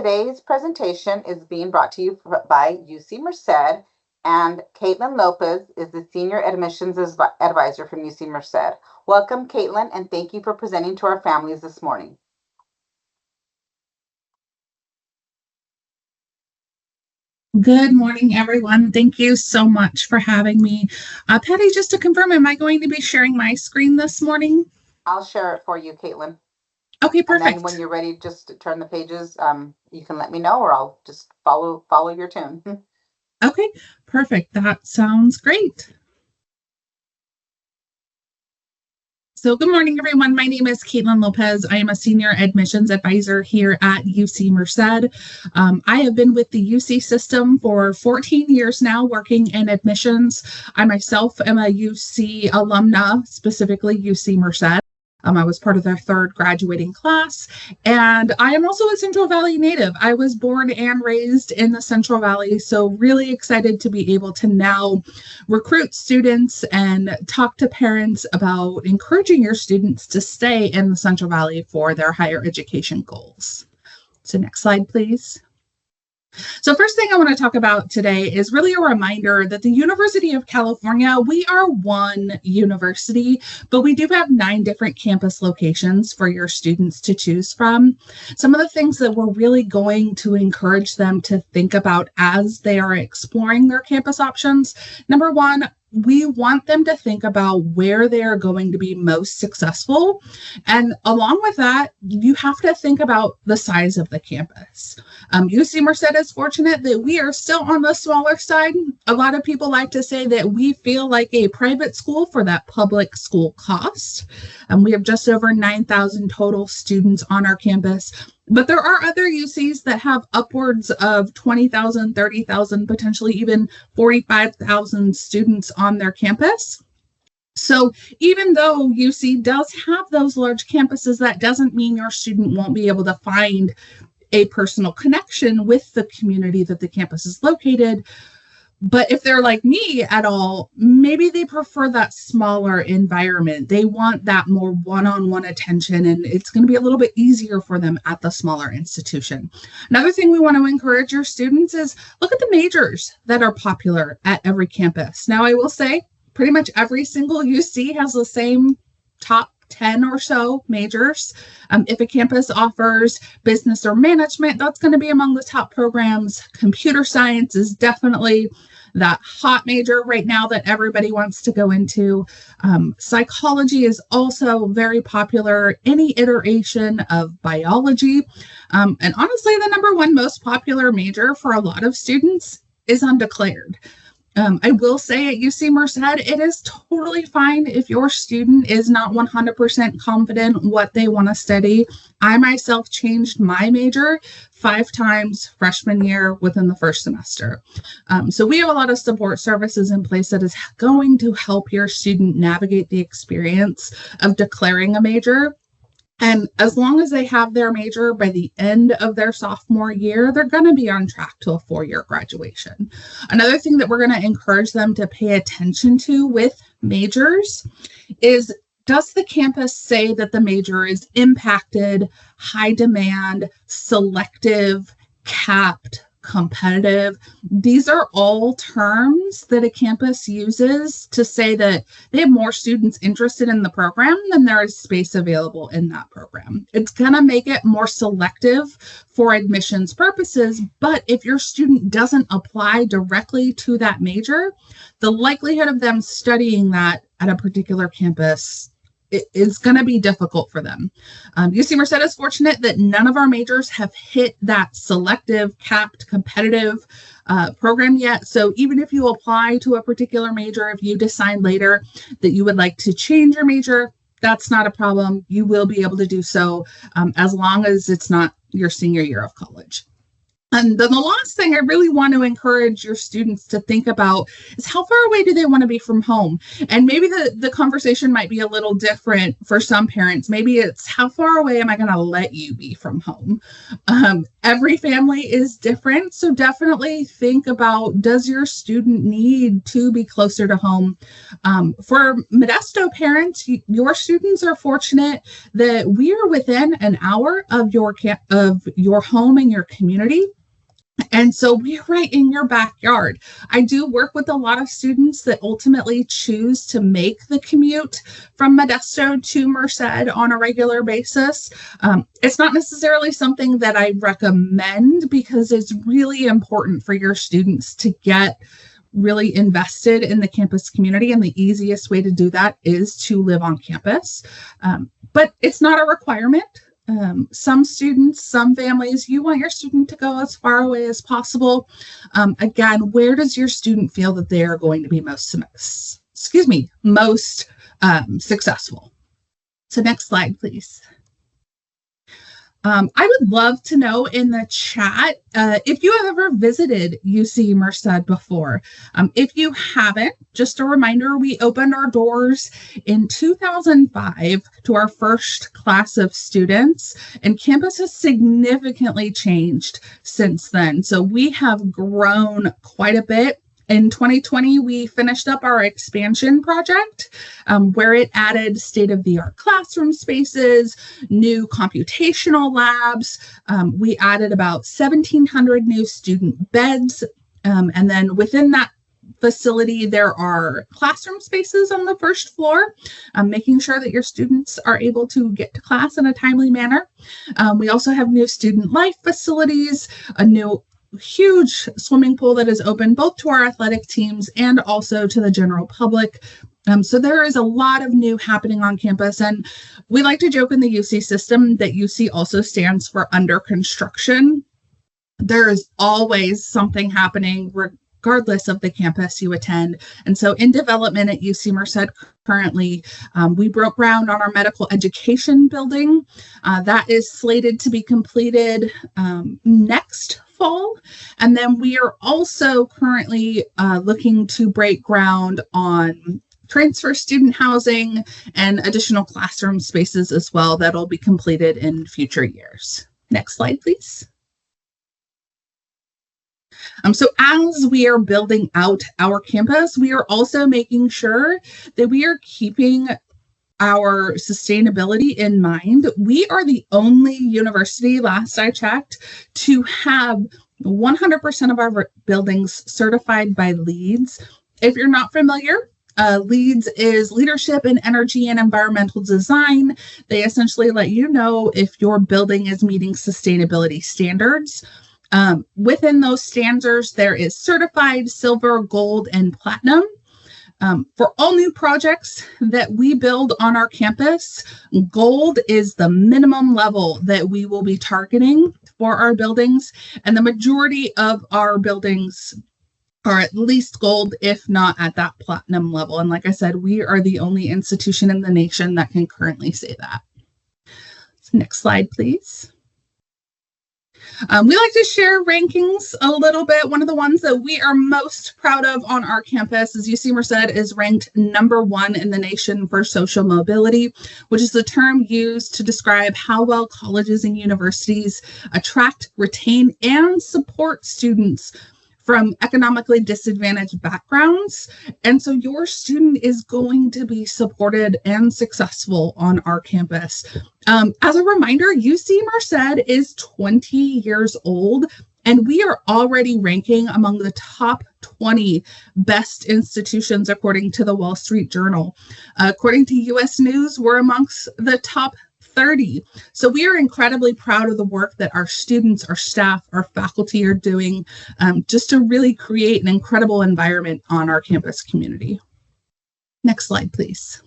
Today's presentation is being brought to you by UC Merced, and Caitlin Lopez is the Senior Admissions Advisor from UC Merced. Welcome, Caitlin, and thank you for presenting to our families this morning. Good morning, everyone. Thank you so much for having me. Patty, just to confirm, am I going to be sharing my screen this morning? I'll share it for you, Caitlin. Okay, perfect. And then when you're ready, just to turn the pages, you can let me know, or I'll just follow your tune. Okay, perfect. That sounds great. So good morning, everyone. My name is Caitlin Lopez. I am a Senior Admissions Advisor here at UC Merced. I have been with the UC system for 14 years now, working in admissions. I myself am a UC alumna, specifically UC Merced. I was part of their third graduating class, and I am also a Central Valley native. I was born and raised in the Central Valley, so really excited to be able to now recruit students and talk to parents about encouraging your students to stay in the Central Valley for their higher education goals. So next slide, please. So first thing I want to talk about today is really a reminder that the University of California, we are one university, but we do have 9 different campus locations for your students to choose from. Some of the things that we're really going to encourage them to think about as they are exploring their campus options. Number one, we want them to think about where they are going to be most successful. And along with that, you have to think about the size of the campus. UC Merced is fortunate that we are still on the smaller side. A lot of people like to say that we feel like a private school for that public school cost. We have just over 9,000 total students on our campus. But there are other UCs that have upwards of 20,000, 30,000, potentially even 45,000 students on their campus. So even though UC does have those large campuses, that doesn't mean your student won't be able to find a personal connection with the community that the campus is located. But if they're like me at all, maybe they prefer that smaller environment. They want that more one-on-one attention, and it's going to be a little bit easier for them at the smaller institution. Another thing we want to encourage your students is look at the majors that are popular at every campus. Now, I will say pretty much every single UC has the same top 10 or so majors. If a campus offers business or management, that's going to be among the top programs. Computer science is definitely that hot major right now that everybody wants to go into. Psychology is also very popular. Any iteration of biology. And honestly, the number one most popular major for a lot of students is undeclared. I will say at UC Merced, it is totally fine if your student is not 100% confident what they want to study. I myself changed my major 5 times freshman year within the first semester. So we have a lot of support services in place that is going to help your student navigate the experience of declaring a major. And as long as they have their major by the end of their sophomore year, they're going to be on track to a 4-year graduation. Another thing that we're going to encourage them to pay attention to with majors is, does the campus say that the major is impacted, high demand, selective, capped, competitive? These are all terms that a campus uses to say that they have more students interested in the program than there is space available in that program. It's going to make it more selective for admissions purposes, but if your student doesn't apply directly to that major, the likelihood of them studying that at a particular campus is going to be difficult for them. UC Merced is fortunate that none of our majors have hit that selective, capped, competitive program yet. So even if you apply to a particular major, if you decide later that you would like to change your major, that's not a problem. You will be able to do so as long as it's not your senior year of college. And then the last thing I really want to encourage your students to think about is how far away do they want to be from home? And maybe the conversation might be a little different for some parents. Maybe it's how far away am I going to let you be from home? Every family is different. So definitely think about, does your student need to be closer to home? For Modesto parents, your students are fortunate that we are within an hour of your home and your community. And so we're right in your backyard. I do work with a lot of students that ultimately choose to make the commute from Modesto to Merced on a regular basis. It's not necessarily something that I recommend because it's really important for your students to get really invested in the campus community. And the easiest way to do that is to live on campus. But it's not a requirement. Some students, some families, you want your student to go as far away as possible. Again, where does your student feel that they are going to be most successful? So next slide, please. I would love to know in the chat if you have ever visited UC Merced before. If you haven't, just a reminder, we opened our doors in 2005 to our first class of students, and campus has significantly changed since then. So we have grown quite a bit. In 2020, we finished up our expansion project where it added state-of-the-art classroom spaces, new computational labs. We added about 1,700 new student beds. And then within that facility, there are classroom spaces on the first floor, making sure that your students are able to get to class in a timely manner. We also have new student life facilities, a new huge swimming pool that is open both to our athletic teams and also to the general public. So there is a lot of new happening on campus, and we like to joke in the UC system that UC also stands for under construction. There is always something happening regardless of the campus you attend. And so in development at UC Merced currently, we broke ground on our medical education building. That is slated to be completed next fall. And then we are also currently looking to break ground on transfer student housing and additional classroom spaces as well that'll be completed in future years. Next slide, please. So as we are building out our campus, we are also making sure that we are keeping our sustainability in mind. We are the only university, last I checked, to have 100% of our buildings certified by LEEDs. If you're not familiar, LEEDs is Leadership in Energy and Environmental Design. They essentially let you know if your building is meeting sustainability standards. Within those standards, there is certified silver, gold, and platinum. For all new projects that we build on our campus, gold is the minimum level that we will be targeting for our buildings. And the majority of our buildings are at least gold, if not at that platinum level. And like I said, we are the only institution in the nation that can currently say that. So next slide, please. We like to share rankings a little bit. One of the ones that we are most proud of on our campus is UC Merced is ranked #1 in the nation for social mobility, which is the term used to describe how well colleges and universities attract, retain, and support students from economically disadvantaged backgrounds. And so your student is going to be supported and successful on our campus. As a reminder, UC Merced is 20 years old, and we are already ranking among the top 20 best institutions according to the Wall Street Journal. According to US News, we're amongst the top 30. So we are incredibly proud of the work that our students, our staff, our faculty are doing just to really create an incredible environment on our campus community. Next slide, please.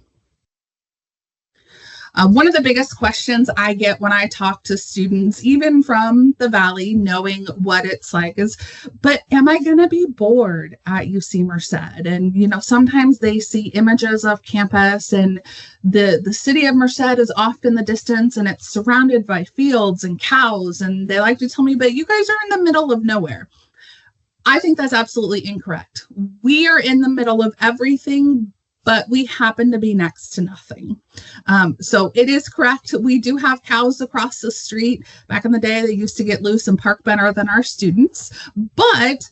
One of the biggest questions I get when I talk to students, even from the Valley, knowing what it's like is, but am I going to be bored at UC Merced? And, sometimes they see images of campus and the city of Merced is off in the distance and it's surrounded by fields and cows. And they like to tell me, but you guys are in the middle of nowhere. I think that's absolutely incorrect. We are in the middle of everything, but we happen to be next to nothing. So it is correct. We do have cows across the street. Back in the day, they used to get loose and park better than our students. But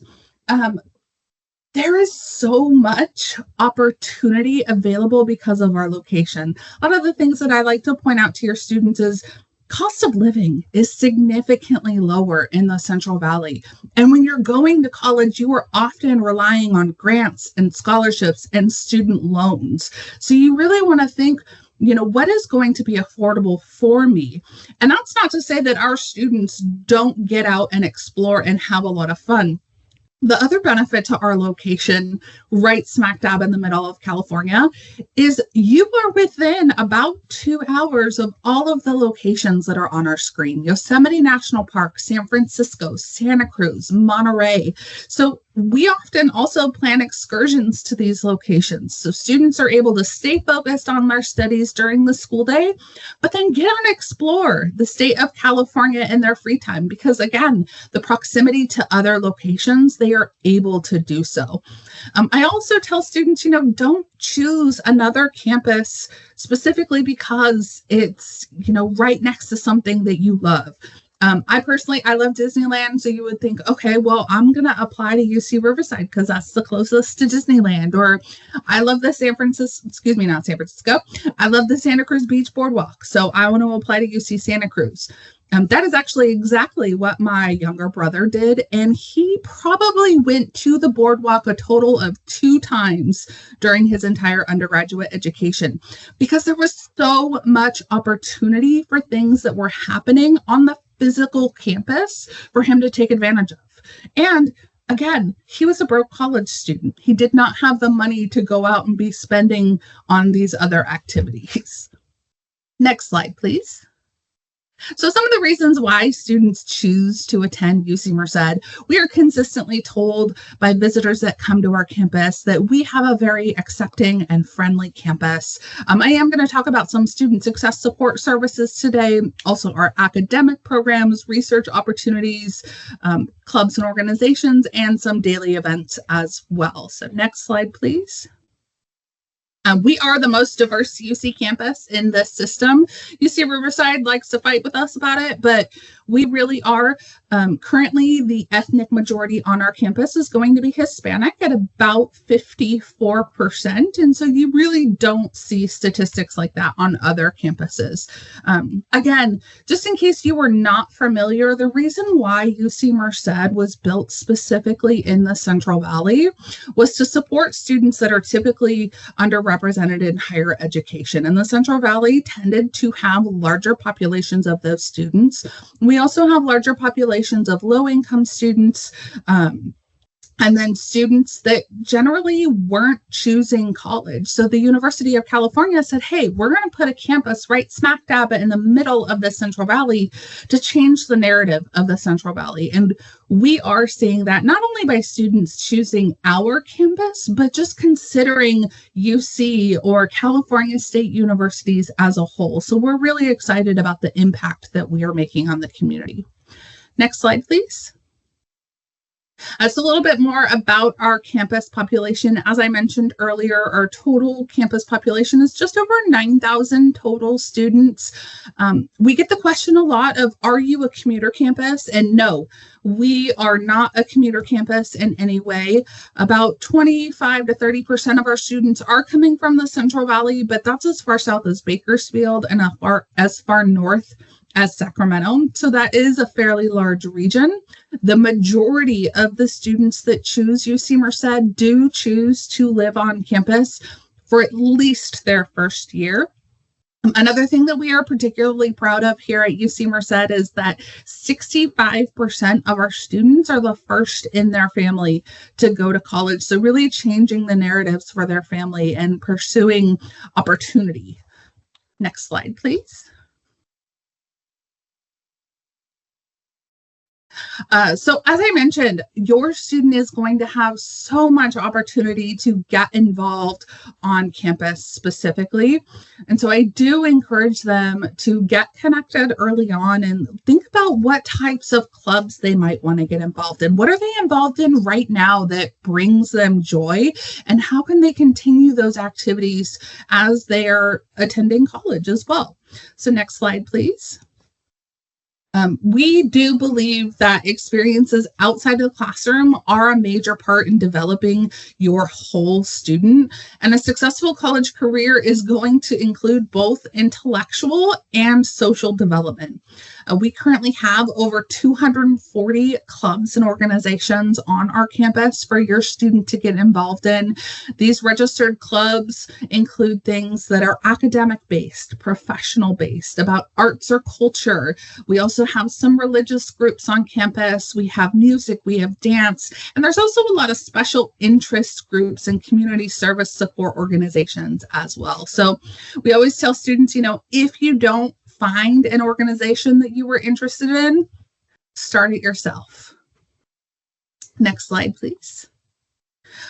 there is so much opportunity available because of our location. A lot of the things that I like to point out to your students is cost of living is significantly lower in the Central Valley. And when you're going to college, you are often relying on grants and scholarships and student loans. So you really want to think, what is going to be affordable for me? And that's not to say that our students don't get out and explore and have a lot of fun. The other benefit to our location, right smack dab in the middle of California, is you are within about 2 hours of all of the locations that are on our screen. Yosemite National Park, San Francisco, Santa Cruz, Monterey. So we often also plan excursions to these locations. So students are able to stay focused on their studies during the school day, but then get out and explore the state of California in their free time. Because again, the proximity to other locations, they are able to do so. I also tell students, don't choose another campus specifically because it's, right next to something that you love. I love Disneyland. So you would think, okay, well, I'm going to apply to UC Riverside because that's the closest to Disneyland. Or I love the not San Francisco. I love the Santa Cruz Beach Boardwalk. So I want to apply to UC Santa Cruz. That is actually exactly what my younger brother did. And he probably went to the boardwalk a total of 2 times during his entire undergraduate education because there was so much opportunity for things that were happening on the physical campus for him to take advantage of. And again, he was a broke college student. He did not have the money to go out and be spending on these other activities. Next slide, please. So some of the reasons why students choose to attend UC Merced, we are consistently told by visitors that come to our campus that we have a very accepting and friendly campus. I am going to talk about some student success support services today, also our academic programs, research opportunities, clubs and organizations, and some daily events as well. So next slide, please. We are the most diverse UC campus in this system. UC Riverside likes to fight with us about it, but we really are. Currently, the ethnic majority on our campus is going to be Hispanic at about 54%. And so you really don't see statistics like that on other campuses. Again, just in case you were not familiar, the reason why UC Merced was built specifically in the Central Valley was to support students that are typically underrepresented in higher education. And the Central Valley tended to have larger populations of those students. We also have larger populations of low-income students, and then students that generally weren't choosing college. So the University of California said, hey, we're going to put a campus right smack dab in the middle of the Central Valley to change the narrative of the Central Valley. And we are seeing that not only by students choosing our campus, but just considering UC or California State universities as a whole. So we're really excited about the impact that we are making on the community. Next slide, please. That's a little bit more about our campus population. As I mentioned earlier, our total campus population is just over 9,000 total students. We get the question a lot of, are you a commuter campus? And no, we are not a commuter campus in any way. About 25 to 30% of our students are coming from the Central Valley, but that's as far south as Bakersfield and as far north as Sacramento. So that is a fairly large region. The majority of the students that choose UC Merced do choose to live on campus for at least their first year. Another thing that we are particularly proud of here at UC Merced is that 65% of our students are the first in their family to go to college. So really changing the narratives for their family and pursuing opportunity. Next slide, please. So as I mentioned, your student is going to have so much opportunity to get involved on campus specifically. And so I do encourage them to get connected early on and think about what types of clubs they might want to get involved in. What are they involved in right now that brings them joy? And how can they continue those activities as they are attending college as well? So next slide, please. We do believe that experiences outside of the classroom are a major part in developing your whole student. And a successful college career is going to include both intellectual and social development. We currently have over 240 clubs and organizations on our campus for your student to get involved in. These registered clubs include things that are academic-based, professional-based, about arts or culture. We also have some religious groups on campus. We have music, we have dance, and there's also a lot of special interest groups and community service support organizations as well. So we always tell students, if you don't find an organization that you were interested in, start it yourself. Next slide, please.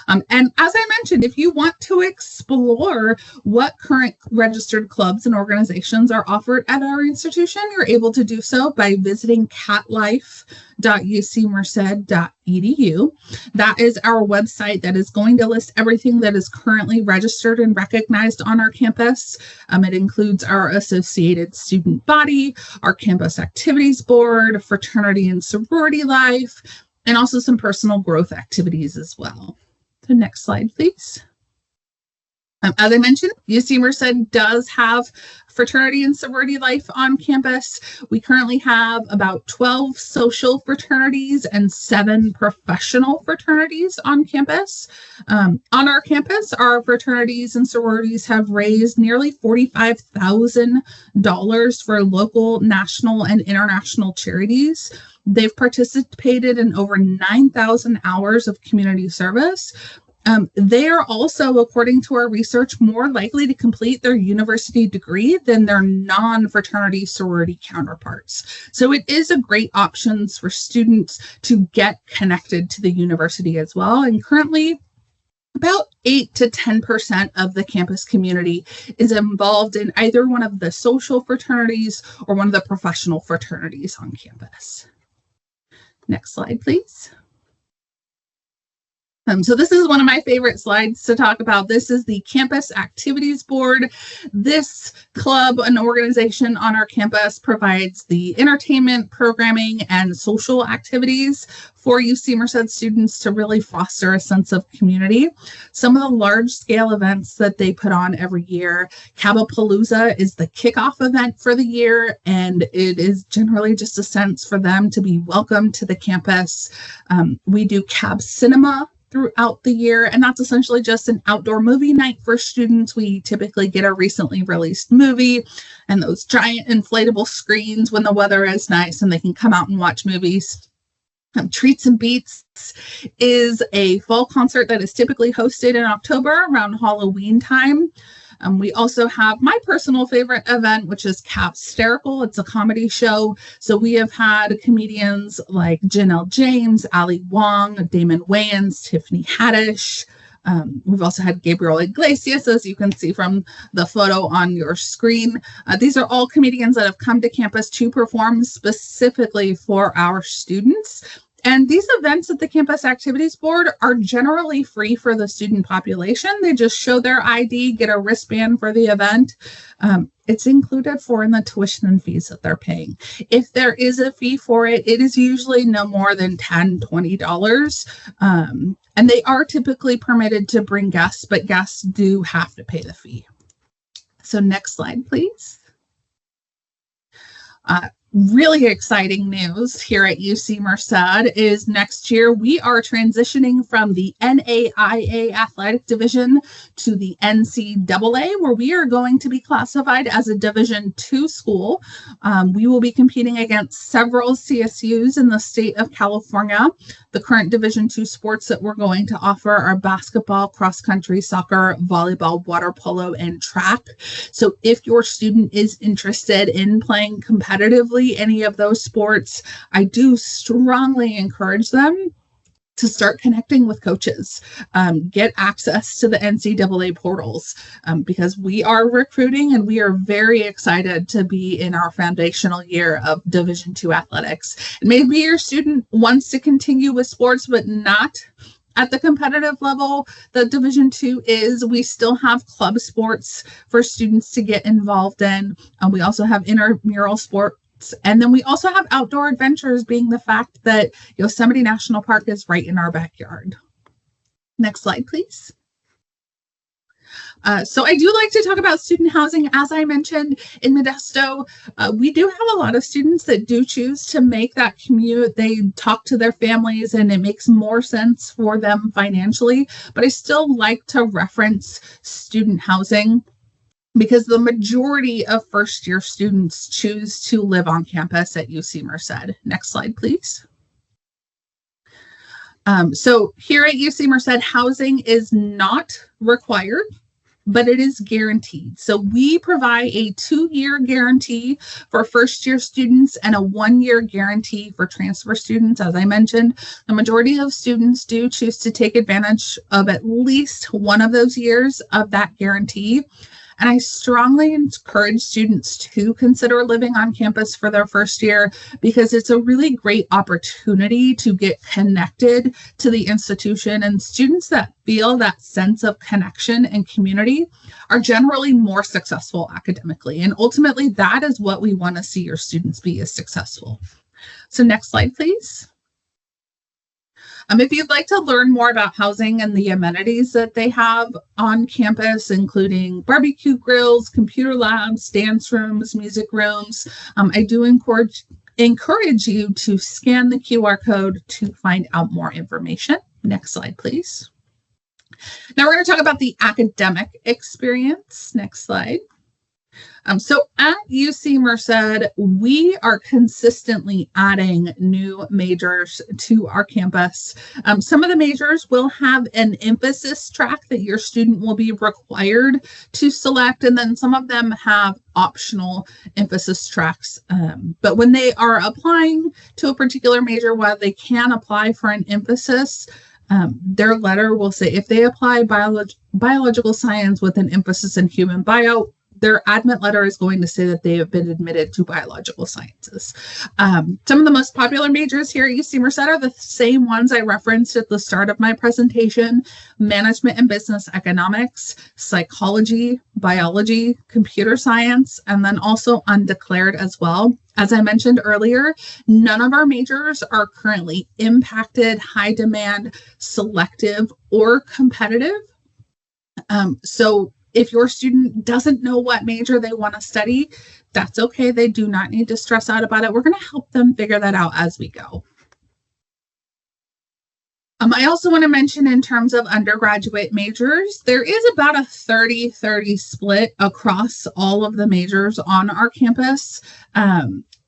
And as I mentioned, if you want to explore what current registered clubs and organizations are offered at our institution, you're able to do so by visiting catlife.ucmerced.edu. That is our website that is going to list everything that is currently registered and recognized on our campus. It includes our associated student body, our campus activities board, fraternity and sorority life, and also some personal growth activities as well. So next slide, please. As I mentioned, UC Merced does have fraternity and sorority life on campus. We currently have about 12 social fraternities and 7 professional fraternities on campus. On our campus, our fraternities and sororities have raised nearly $45,000 for local, national, and international charities. They've participated in over 9,000 hours of community service. They are also, according to our research, more likely to complete their university degree than their non-fraternity sorority counterparts. So it is a great option for students to get connected to the university as well. And currently, about 8 to 10% of the campus community is involved in either one of the social fraternities or one of the professional fraternities on campus. Next slide, please. So this is one of my favorite slides to talk about. This is the Campus Activities Board. This club, an organization on our campus, provides the entertainment, programming, and social activities for UC Merced students to really foster a sense of community. Some of the large-scale events that they put on every year, Cabapalooza is the kickoff event for the year, and it is generally just a sense for them to be welcome to the campus. We do Cab Cinema throughout the year, and that's essentially just an outdoor movie night for students. We typically get a recently released movie and those giant inflatable screens when the weather is nice and they can come out and watch movies. Treats and Beats is a fall concert that is typically hosted in October around Halloween time. We also have my personal favorite event, which is Capsterical. It's a comedy show. So we have had comedians like Janelle James, Ali Wong, Damon Wayans, Tiffany Haddish. We've also had Gabriel Iglesias, as you can see from the photo on your screen. These are all comedians that have come to campus to perform specifically for our students. And these events at the Campus Activities Board are generally free for the student population. They just show their ID, get a wristband for the event. It's included in the tuition and fees that they're paying. If there is a fee for it, it is usually no more than $10, $20. And they are typically permitted to bring guests, but guests do have to pay the fee. So next slide, please. really exciting news here at UC Merced is next year we are transitioning from the NAIA athletic division to the NCAA, where we are going to be classified as a Division II school. We will be competing against several CSUs in the state of California. The current Division II sports that we're going to offer are basketball, cross country, soccer, volleyball, water polo, and track. So if your student is interested in playing competitively any of those sports, I do strongly encourage them to start connecting with coaches, get access to the NCAA portals, because we are recruiting and we are very excited to be in our foundational year of Division II athletics. And maybe your student wants to continue with sports, but not at the competitive level that Division II is. We still have club sports for students to get involved in. We also have intramural sports. And then we also have outdoor adventures, being the fact that Yosemite National Park is right in our backyard. Next slide, please. So I do like to talk about student housing. As I mentioned, in Modesto, we do have a lot of students that do choose to make that commute. They talk to their families and it makes more sense for them financially, but I still like to reference student housing because the majority of first-year students choose to live on campus at UC Merced. Next slide, please. So here at UC Merced, housing is not required, but it is guaranteed. So we provide a 2-year guarantee for first-year students and a 1-year guarantee for transfer students. As I mentioned, the majority of students do choose to take advantage of at least one of those years of that guarantee. And I strongly encourage students to consider living on campus for their first year because it's a really great opportunity to get connected to the institution. And students that feel that sense of connection and community are generally more successful academically. And ultimately, that is what we want to see your students be, as successful. So next slide, please. If you'd like to learn more about housing and the amenities that they have on campus, including barbecue grills, computer labs, dance rooms, music rooms, I do encourage you to scan the QR code to find out more information. Next slide, please. Now we're going to talk about the academic experience. Next slide. So at UC Merced, we are consistently adding new majors to our campus. Some of the majors will have an emphasis track that your student will be required to select, and then some of them have optional emphasis tracks. But when they are applying to a particular major, while they can apply for an emphasis, their letter will say if they apply biological science with an emphasis in human bio, their admit letter is going to say that they have been admitted to biological sciences. Some of the most popular majors here at UC Merced are the same ones I referenced at the start of my presentation: management and business economics, psychology, biology, computer science, and then also undeclared as well. As I mentioned earlier, none of our majors are currently impacted, high demand, selective, or competitive. So if your student doesn't know what major they want to study, that's okay. They do not need to stress out about it. We're going to help them figure that out as we go. I also want to mention, in terms of undergraduate majors, there is about a 30-30 split across all of the majors on our campus.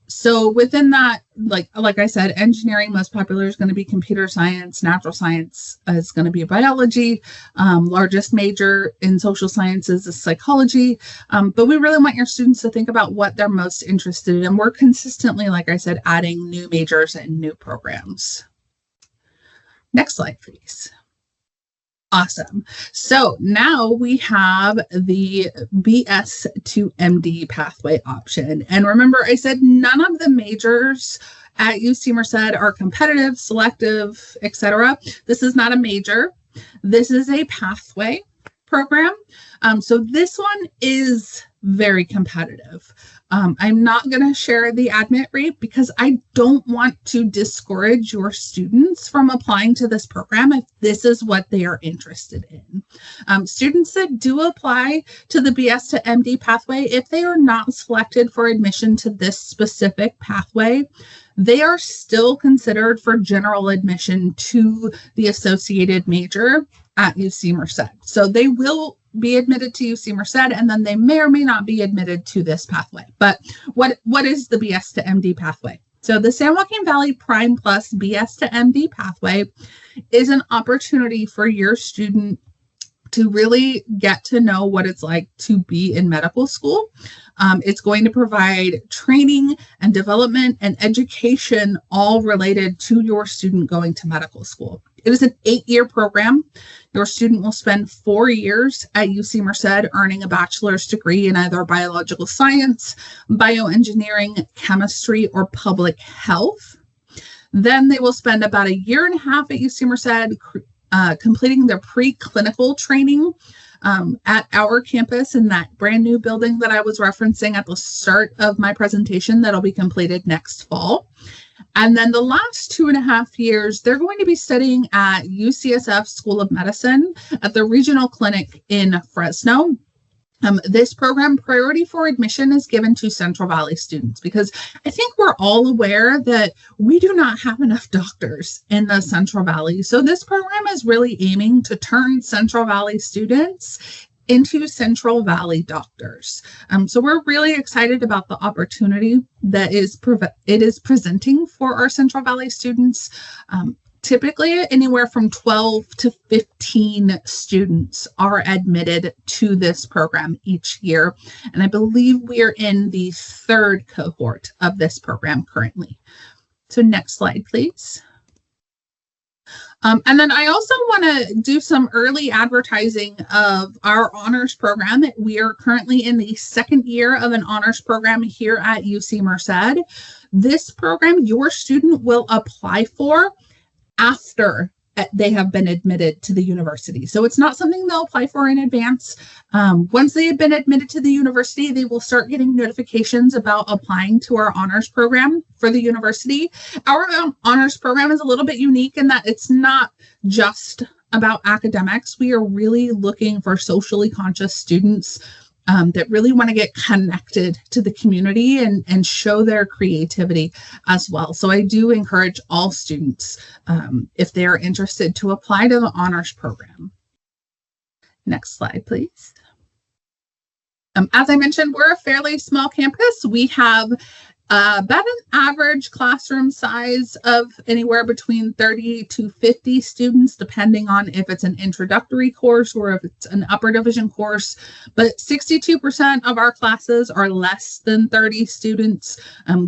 So within that, like I said, engineering, most popular, is going to be computer science. Natural science is going to be biology. Largest major in social sciences is psychology. But we really want your students to think about what they're most interested in. And we're consistently, like I said, adding new majors and new programs. Next slide, please. Awesome. So now we have the BS to MD pathway option. And remember, I said none of the majors at UC Merced are competitive, selective, etc. This is not a major. This is a pathway program. So this one is very competitive. I'm not going to share the admit rate because I don't want to discourage your students from applying to this program if this is what they are interested in. Students that do apply to the BS to MD pathway, if they are not selected for admission to this specific pathway, they are still considered for general admission to the associated major at UC Merced. So they will be admitted to UC Merced, and then they may or may not be admitted to this pathway. But what is the BS to MD pathway? So the San Joaquin Valley Prime Plus BS to MD pathway is an opportunity for your student to really get to know what it's like to be in medical school. It's going to provide training and development and education all related to your student going to medical school. It is an 8-year program. Your student will spend 4 years at UC Merced earning a bachelor's degree in either biological science, bioengineering, chemistry, or public health. Then they will spend about 1.5 years at UC Merced completing their preclinical training at our campus in that brand new building that I was referencing at the start of my presentation that'll be completed next fall. And then the last 2.5 years, they're going to be studying at UCSF School of Medicine at the regional clinic in Fresno. This program, priority for admission, is given to Central Valley students because I think we're all aware that we do not have enough doctors in the Central Valley. So this program is really aiming to turn Central Valley students into Central Valley doctors. So we're really excited about the opportunity that it is presenting for our Central Valley students. Typically, anywhere from 12 to 15 students are admitted to this program each year. And I believe we are in the 3rd cohort of this program currently. So next slide, please. And then I also want to do some early advertising of our honors program. We are currently in the 2nd year of an honors program here at UC Merced. This program, your student will apply for after they have been admitted to the university. So it's not something they'll apply for in advance. Once they have been admitted to the university, they will start getting notifications about applying to our honors program for the university. Our honors program is a little bit unique in that it's not just about academics. We are really looking for socially conscious students that really want to get connected to the community and show their creativity as well. So I do encourage all students, if they are interested, to apply to the honors program. Next slide, please. As I mentioned, we're a fairly small campus. We have about an average classroom size of anywhere between 30 to 50 students, depending on if it's an introductory course or if it's an upper division course. But 62% of our classes are less than 30 students.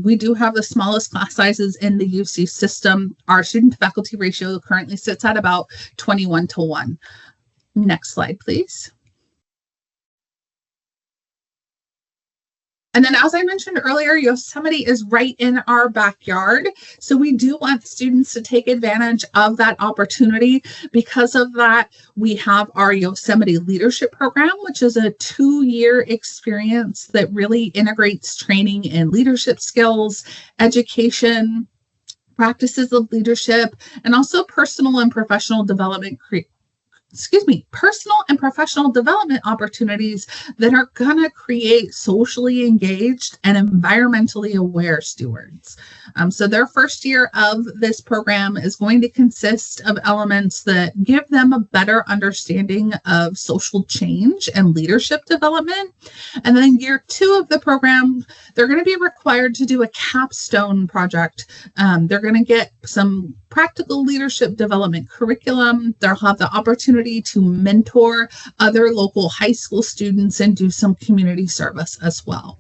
We do have the smallest class sizes in the UC system. Our student to faculty ratio currently sits at about 21-1. Next slide, please. And then, as I mentioned earlier, Yosemite is right in our backyard. So we do want students to take advantage of that opportunity. Because of that, we have our Yosemite Leadership Program, which is a 2-year experience that really integrates training in leadership skills, education, practices of leadership, and also personal and professional development opportunities that are going to create socially engaged and environmentally aware stewards. So their first year of this program is going to consist of elements that give them a better understanding of social change and leadership development. And then year 2 of the program, they're going to be required to do a capstone project. They're going to get some practical leadership development curriculum. They'll have the opportunity to mentor other local high school students and do some community service as well.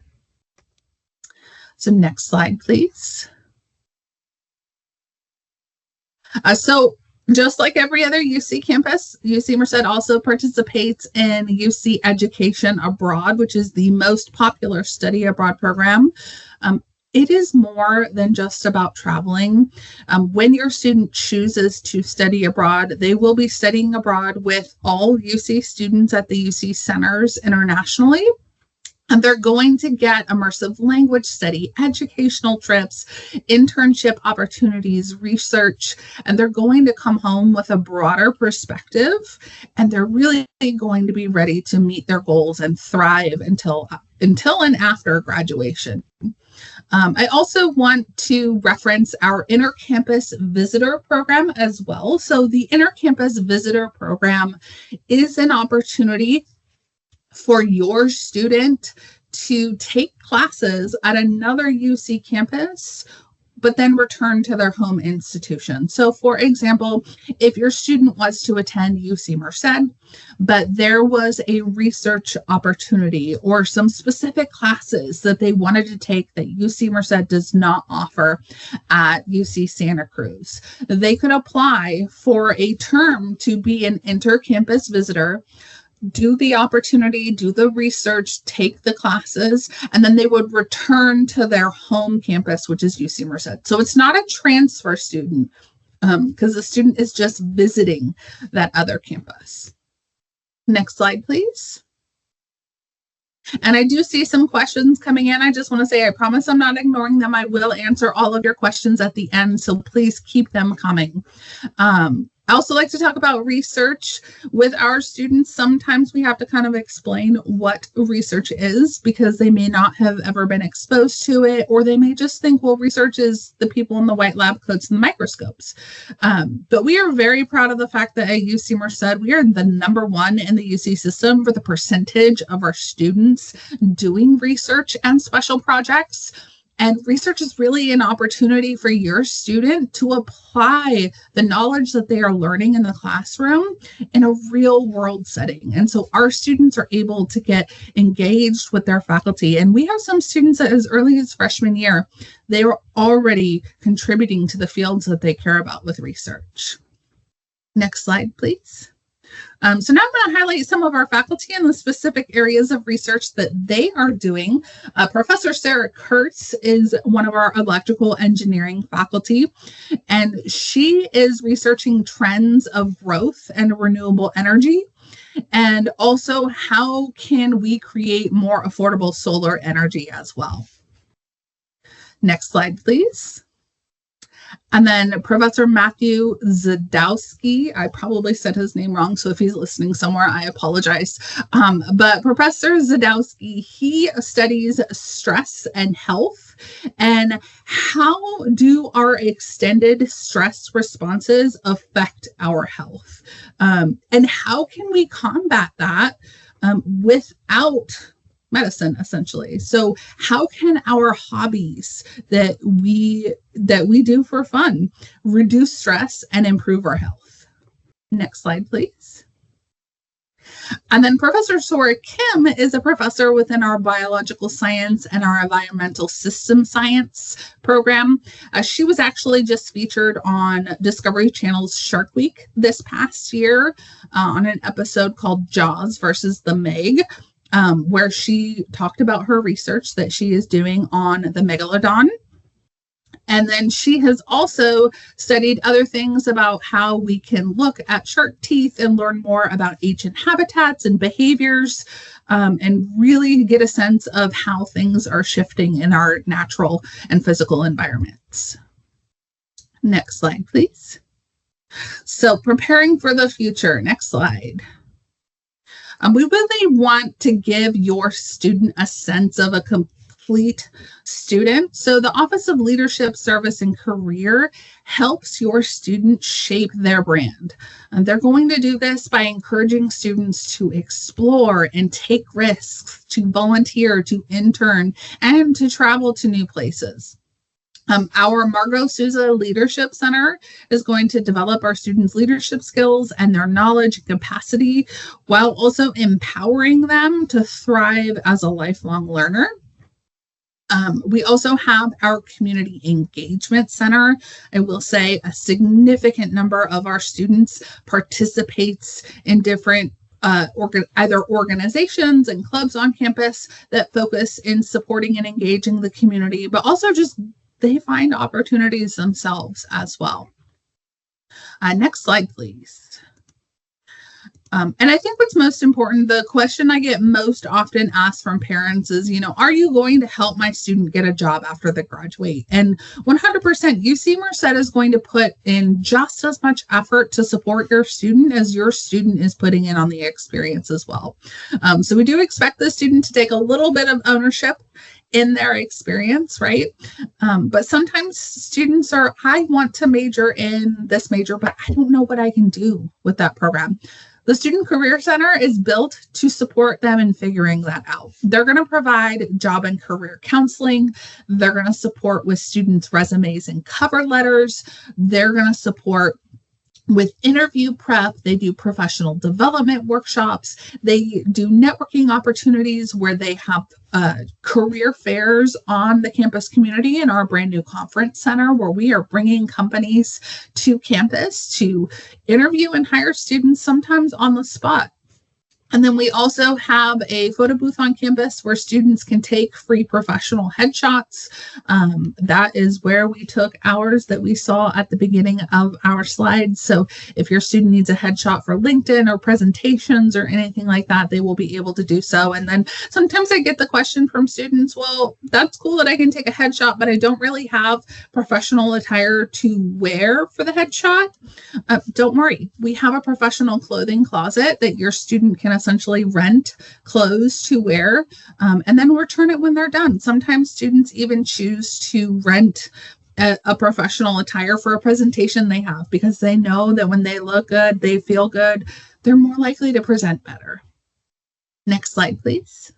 So next slide, please. So just like every other UC campus, UC Merced also participates in UC Education Abroad, which is the most popular study abroad program. It is more than just about traveling. When your student chooses to study abroad, they will be studying abroad with all UC students at the UC centers internationally. And they're going to get immersive language study, educational trips, internship opportunities, research, and they're going to come home with a broader perspective. And they're really going to be ready to meet their goals and thrive until and after graduation. I also want to reference our Intercampus Visitor Program as well. So the Intercampus Visitor Program is an opportunity for your student to take classes at another UC campus, but then return to their home institution. So for example, if your student was to attend UC Merced, but there was a research opportunity or some specific classes that they wanted to take that UC Merced does not offer at UC Santa Cruz, they could apply for a term to be an intercampus visitor, do the opportunity, do the research, take the classes, and then they would return to their home campus, which is UC Merced. So it's not a transfer student because the student is just visiting that other campus. Next slide, please. And I do see some questions coming in. I just want to say, I promise I'm not ignoring them. I will answer all of your questions at the end, so please keep them coming. I also like to talk about research with our students. Sometimes we have to kind of explain what research is because they may not have ever been exposed to it, or they may just think, well, research is the people in the white lab coats and the microscopes. But we are very proud of the fact that at UC Merced, we are the #1 in the UC system for the percentage of our students doing research and special projects. And research is really an opportunity for your student to apply the knowledge that they are learning in the classroom in a real world setting. And so our students are able to get engaged with their faculty. And we have some students that as early as freshman year, they were already contributing to the fields that they care about with research. Next slide, please. So now I'm going to highlight some of our faculty and the specific areas of research that they are doing. Professor Sarah Kurtz is one of our electrical engineering faculty, and she is researching trends of growth and renewable energy, and also how can we create more affordable solar energy as well. Next slide, please. And then Professor Matthew Zadowski, I probably said his name wrong, so if he's listening somewhere, I apologize. But Professor Zadowski, he studies stress and health, and how do our extended stress responses affect our health? And how can we combat that without medicine, essentially? So how can our hobbies that we do for fun reduce stress and improve our health? Next slide, please. And then Professor Sora Kim is a professor within our biological science and our environmental system science program. She was actually just featured on Discovery Channel's Shark Week this past year on an episode called Jaws versus the Meg, where she talked about her research that she is doing on the megalodon. And then she has also studied other things about how we can look at shark teeth and learn more about ancient habitats and behaviors, and really get a sense of how things are shifting in our natural and physical environments. Next slide, please. So preparing for the future. Next slide. We really want to give your student a sense of a complete student. So the Office of Leadership, Service, and Career helps your student shape their brand. And they're going to do this by encouraging students to explore and take risks, to volunteer, to intern, and to travel to new places. Our Margot Souza Leadership Center is going to develop our students' leadership skills and their knowledge and capacity while also empowering them to thrive as a lifelong learner. We also have our Community Engagement Center. I will say a significant number of our students participates in different either organizations and clubs on campus that focus in supporting and engaging the community, but also just they find opportunities themselves as well. Next slide, please. And I think what's most important, the question I get most often asked from parents is, are you going to help my student get a job after they graduate? And 100% UC Merced is going to put in just as much effort to support your student as your student is putting in on the experience as well. So we do expect the student to take a little bit of ownership in their experience, right? But sometimes students I want to major in this major, but I don't know what I can do with that program. The Student Career Center is built to support them in figuring that out. They're going to provide job and career counseling. They're going to support with students' resumes and cover letters. They're going to support with interview prep. They do professional development workshops. They do networking opportunities where they have career fairs on the campus community in our brand new conference center, where we are bringing companies to campus to interview and hire students, sometimes on the spot. And then we also have a photo booth on campus where students can take free professional headshots. That is where we took ours that we saw at the beginning of our slides. So if your student needs a headshot for LinkedIn or presentations or anything like that, they will be able to do so. And then sometimes I get the question from students, well, that's cool that I can take a headshot, but I don't really have professional attire to wear for the headshot. Don't worry. We have a professional clothing closet that your student can essentially rent clothes to wear, and then return it when they're done. Sometimes students even choose to rent a professional attire for a presentation they have because they know that when they look good, they feel good, they're more likely to present better. Next slide, please.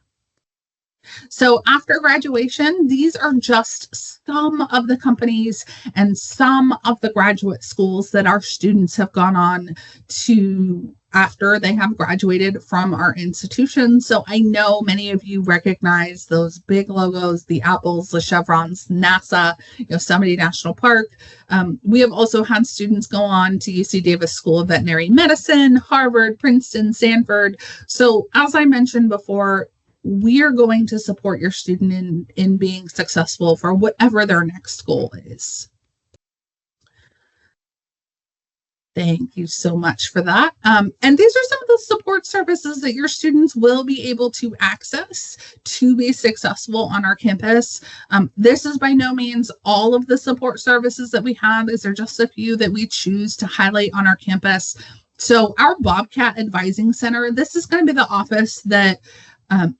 So after graduation, these are just some of the companies and some of the graduate schools that our students have gone on to after they have graduated from our institution. So I know many of you recognize those big logos, the Apples, the Chevrons, NASA, Yosemite National Park. We have also had students go on to UC Davis School of Veterinary Medicine, Harvard, Princeton, Stanford. So as I mentioned before, we are going to support your student in being successful for whatever their next goal is. Thank you so much for that. And these are some of the support services that your students will be able to access to be successful on our campus. This is by no means all of the support services that we have. These are just a few that we choose to highlight on our campus. So our Bobcat Advising Center, this is going to be the office that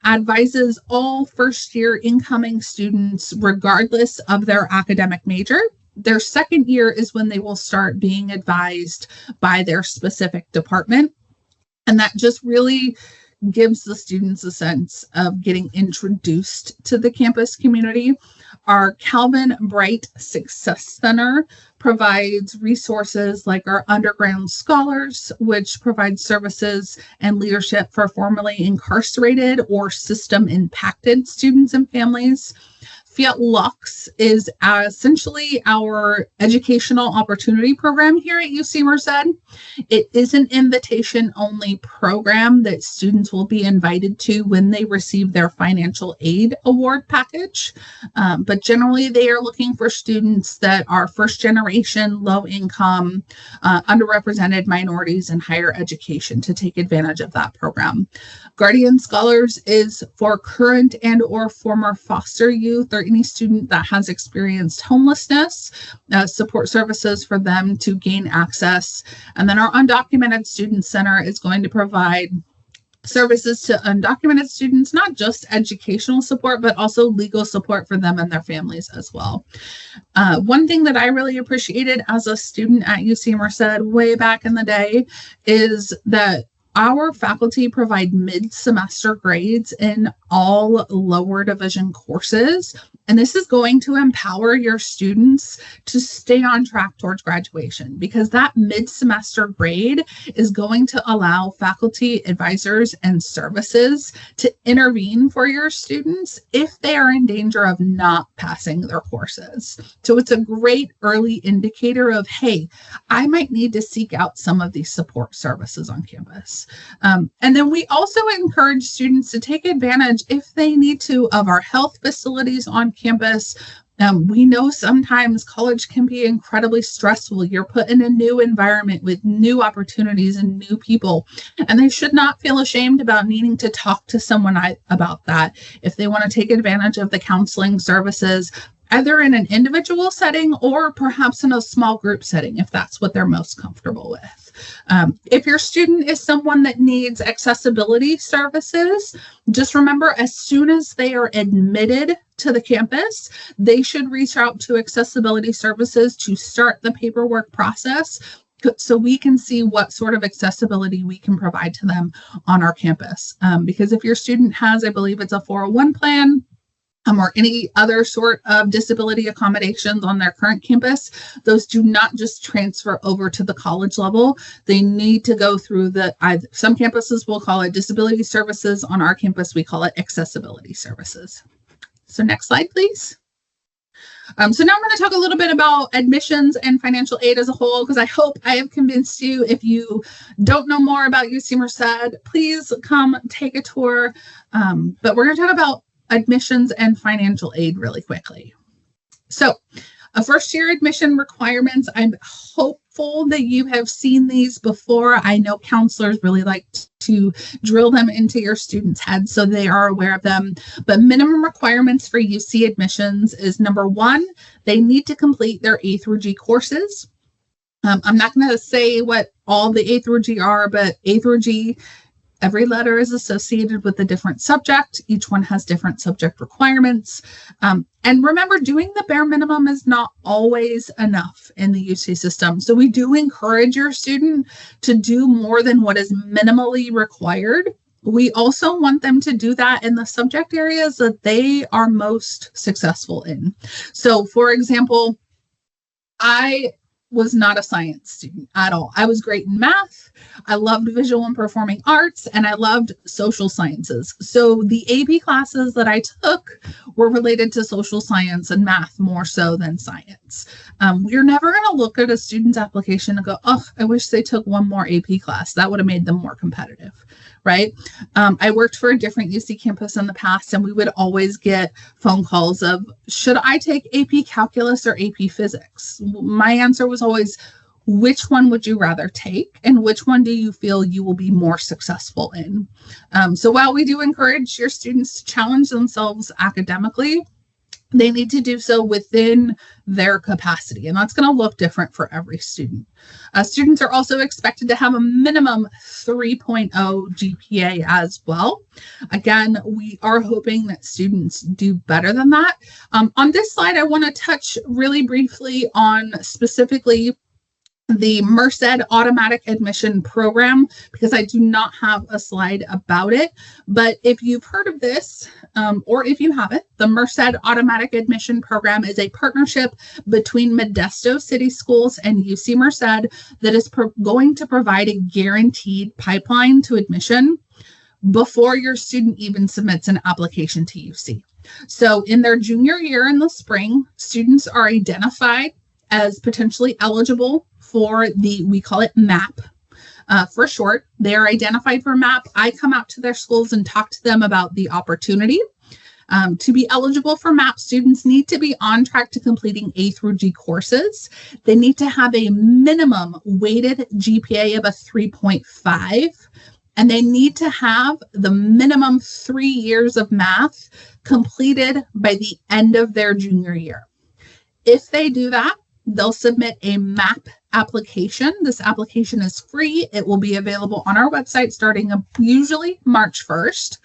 advises all first-year incoming students, regardless of their academic major. Their second year is when they will start being advised by their specific department. And that just really gives the students a sense of getting introduced to the campus community. Our Calvin Bright Success Center provides resources like our Underground Scholars, which provides services and leadership for formerly incarcerated or system-impacted students and families. Fiat Lux is essentially our educational opportunity program here at UC Merced. It is an invitation-only program that students will be invited to when they receive their financial aid award package. But generally, they are looking for students that are first generation, low income, underrepresented minorities in higher education to take advantage of that program. Guardian Scholars is for current and or former foster youth or any student that has experienced homelessness, support services for them to gain access. And then our Undocumented Student Center is going to provide services to undocumented students, not just educational support, but also legal support for them and their families as well. One thing that I really appreciated as a student at UC Merced way back in the day is that our faculty provide mid-semester grades in all lower division courses, and this is going to empower your students to stay on track towards graduation because that mid-semester grade is going to allow faculty, advisors, and services to intervene for your students if they are in danger of not passing their courses. So it's a great early indicator of, hey, I might need to seek out some of these support services on campus. And then we also encourage students to take advantage, if they need to, of our health facilities on campus. We know sometimes college can be incredibly stressful. You're put in a new environment with new opportunities and new people, and they should not feel ashamed about needing to talk to someone about that. If they want to take advantage of the counseling services, either in an individual setting or perhaps in a small group setting, if that's what they're most comfortable with. If your student is someone that needs accessibility services, just remember, as soon as they are admitted to the campus, they should reach out to accessibility services to start the paperwork process so we can see what sort of accessibility we can provide to them on our campus. Because if your student has, I believe it's a 401 plan, or any other sort of disability accommodations on their current campus, those do not just transfer over to the college level. They need to go through some campuses will call it disability services. On our campus, we call it accessibility services. So next slide, please. So now I'm going to talk a little bit about admissions and financial aid as a whole, because I hope I have convinced you. If you don't know more about UC Merced, please come take a tour. But we're going to talk about admissions and financial aid really quickly. So first year admission requirements, I'm hopeful that you have seen these before. I know counselors really like to drill them into your students' heads so they are aware of them. But minimum requirements for UC admissions is number one, they need to complete their A through G courses. I'm not going to say what all the A through G are, but A through G, every letter is associated with a different subject. Each one has different subject requirements. And remember, doing the bare minimum is not always enough in the UC system. So we do encourage your student to do more than what is minimally required. We also want them to do that in the subject areas that they are most successful in. So for example, I was not a science student at all. I was great in math. I loved visual and performing arts, and I loved social sciences. So the AP classes that I took were related to social science and math more so than science. We're never going to look at a student's application and go, oh, I wish they took one more AP class. That would have made them more competitive, right? I worked for a different UC campus in the past, and we would always get phone calls of, should I take AP Calculus or AP Physics? My answer was always, which one would you rather take, and which one do you feel you will be more successful in? So while we do encourage your students to challenge themselves academically, they need to do so within their capacity, and that's going to look different for every student. Students are also expected to have a minimum 3.0 GPA as well. Again, we are hoping that students do better than that. On this slide, I want to touch really briefly on specifically the Merced automatic admission program, because I do not have a slide about it. But if you've heard of this, or if you haven't, the Merced automatic admission program is a partnership between Modesto City Schools and UC Merced that is going to provide a guaranteed pipeline to admission before your student even submits an application to UC. So in their junior year in the spring, students are identified as potentially eligible for we call it MAP for short. They are identified for MAP. I come out to their schools and talk to them about the opportunity. To be eligible for MAP, students need to be on track to completing A through G courses. They need to have a minimum weighted GPA of a 3.5, and they need to have the minimum 3 years of math completed by the end of their junior year. If they do that, they'll submit a MAP application. This application is free. It will be available on our website starting usually March 1st.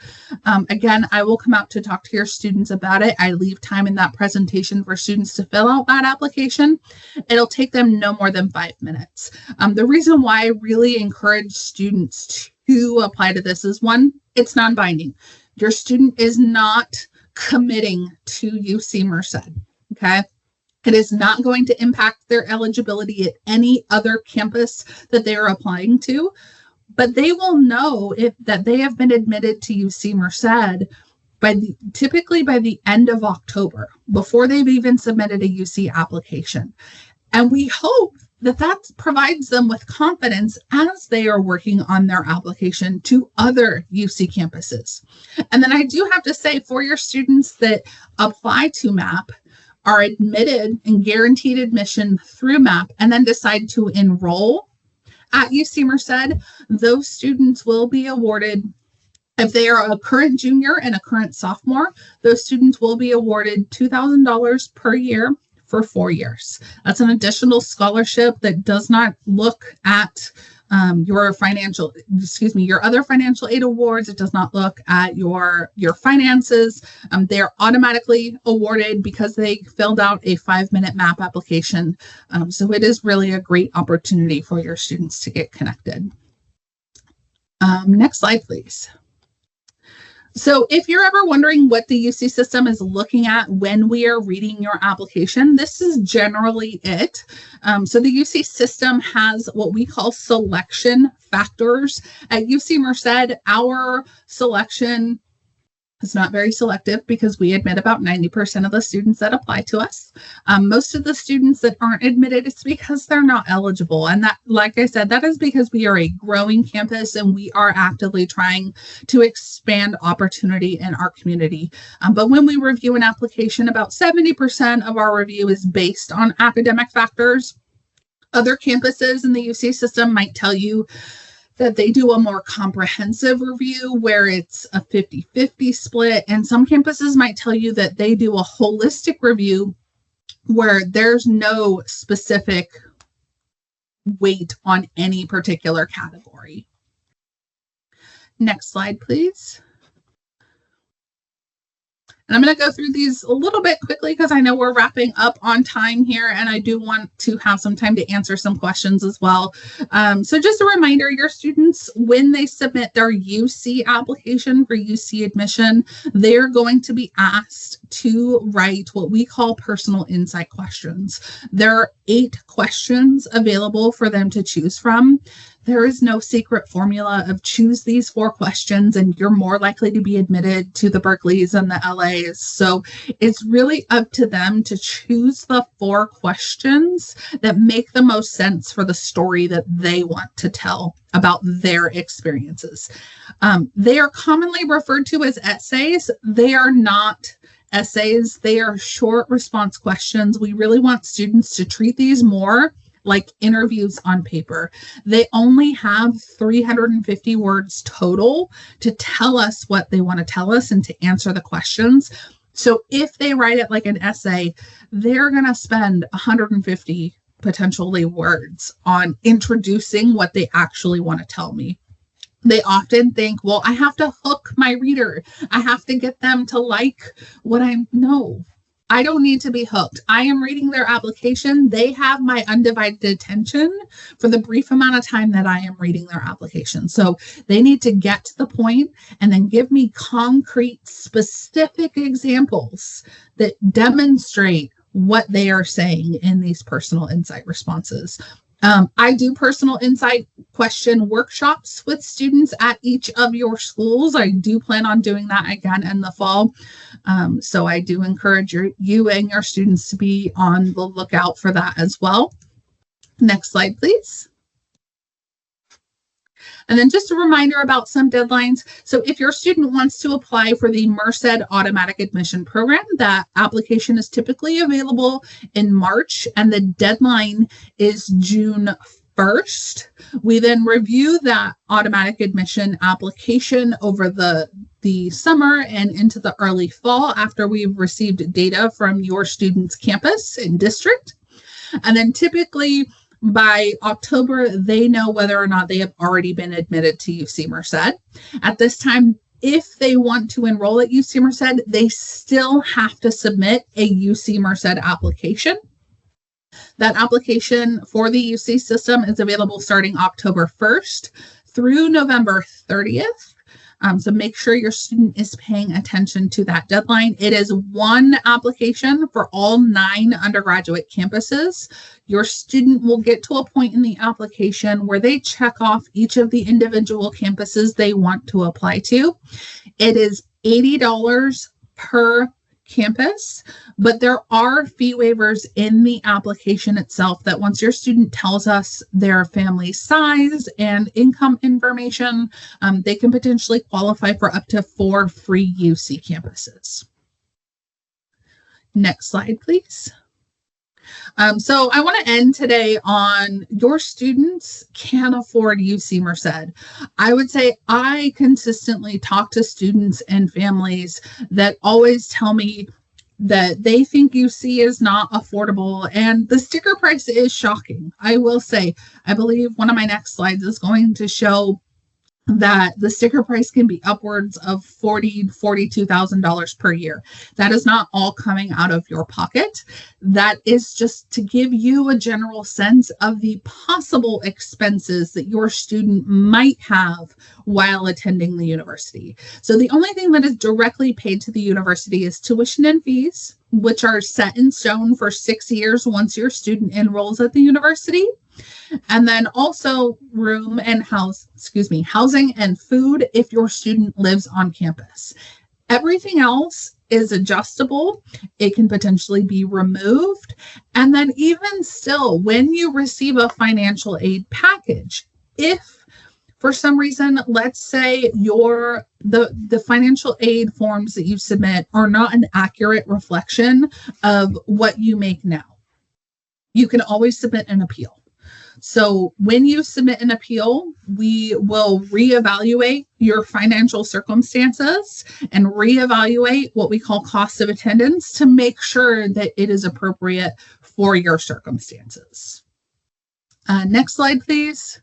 Again, I will come out to talk to your students about it. I leave time in that presentation for students to fill out that application. It'll take them no more than 5 minutes. The reason why I really encourage students to apply to this is, one, it's non-binding. Your student is not committing to UC Merced, okay? It is not going to impact their eligibility at any other campus that they are applying to, but they will know that they have been admitted to UC Merced typically by the end of October, before they've even submitted a UC application. And we hope that provides them with confidence as they are working on their application to other UC campuses. And then I do have to say, for your students that apply to MAP, are admitted and guaranteed admission through MAP and then decide to enroll at UC Merced, those students will be awarded, if they are a current junior and a current sophomore, those students will be awarded $2,000 per year for 4 years. That's an additional scholarship that does not look at your other financial aid awards. It does not look at your finances. They're automatically awarded because they filled out a 5-minute MAP application. So it is really a great opportunity for your students to get connected. Next slide, please. So if you're ever wondering what the UC system is looking at when we are reading your application, this is generally it. So the UC system has what we call selection factors. At UC Merced, our selection is not very selective because we admit about 90% of the students that apply to us. Most of the students that aren't admitted, it's because they're not eligible. And that, like I said, that is because we are a growing campus and we are actively trying to expand opportunity in our community. But when we review an application, about 70% of our review is based on academic factors. Other campuses in the UC system might tell you that they do a more comprehensive review where it's a 50-50 split. And some campuses might tell you that they do a holistic review where there's no specific weight on any particular category. Next slide, please. And I'm going to go through these a little bit quickly because I know we're wrapping up on time here and I do want to have some time to answer some questions as well. So just a reminder, your students, when they submit their UC application for UC admission, they're going to be asked to write what we call personal insight questions. There are 8 questions available for them to choose from. There is no secret formula of choose these 4 questions and you're more likely to be admitted to the Berkeleys and the LAs. So it's really up to them to choose the 4 questions that make the most sense for the story that they want to tell about their experiences. They are commonly referred to as essays. They are not essays. They are short response questions. We really want students to treat these more like interviews on paper. They only have 350 words total to tell us what they want to tell us and to answer the questions. So if they write it like an essay, they're going to spend 150 potentially words on introducing what they actually want to tell me. They often think, well, I have to hook my reader. I have to get them to like what no. I don't need to be hooked. I am reading their application. They have my undivided attention for the brief amount of time that I am reading their application. So they need to get to the point and then give me concrete, specific examples that demonstrate what they are saying in these personal insight responses. I do personal insight question workshops with students at each of your schools. I do plan on doing that again in the fall. So I do encourage you and your students to be on the lookout for that as well. Next slide, please. And then just a reminder about some deadlines. So if your student wants to apply for the Merced Automatic Admission Program, that application is typically available in March and the deadline is June 1st. We then review that automatic admission application over the summer and into the early fall after we've received data from your student's campus and district. And then typically by October, they know whether or not they have already been admitted to UC Merced. At this time, if they want to enroll at UC Merced, they still have to submit a UC Merced application. That application for the UC system is available starting October 1st through November 30th. So make sure your student is paying attention to that deadline. It is one application for all 9 undergraduate campuses. Your student will get to a point in the application where they check off each of the individual campuses they want to apply to. It is $80 per campus, but there are fee waivers in the application itself that once your student tells us their family size and income information, they can potentially qualify for up to 4 free UC campuses. Next slide, please. So I want to end today on your students can afford UC Merced. I would say I consistently talk to students and families that always tell me that they think UC is not affordable, and the sticker price is shocking. I will say, I believe one of my next slides is going to show that the sticker price can be upwards of $42,000 per year. That is not all coming out of your pocket. That is just to give you a general sense of the possible expenses that your student might have while attending the university. So the only thing that is directly paid to the university is tuition and fees, which are set in stone for 6 years once your student enrolls at the university. And then also housing and food if your student lives on campus. Everything else is adjustable. It can potentially be removed. And then even still, when you receive a financial aid package, if for some reason, let's say the financial aid forms that you submit are not an accurate reflection of what you make now, you can always submit an appeal. So when you submit an appeal, we will reevaluate your financial circumstances and reevaluate what we call cost of attendance to make sure that it is appropriate for your circumstances. Next slide, please.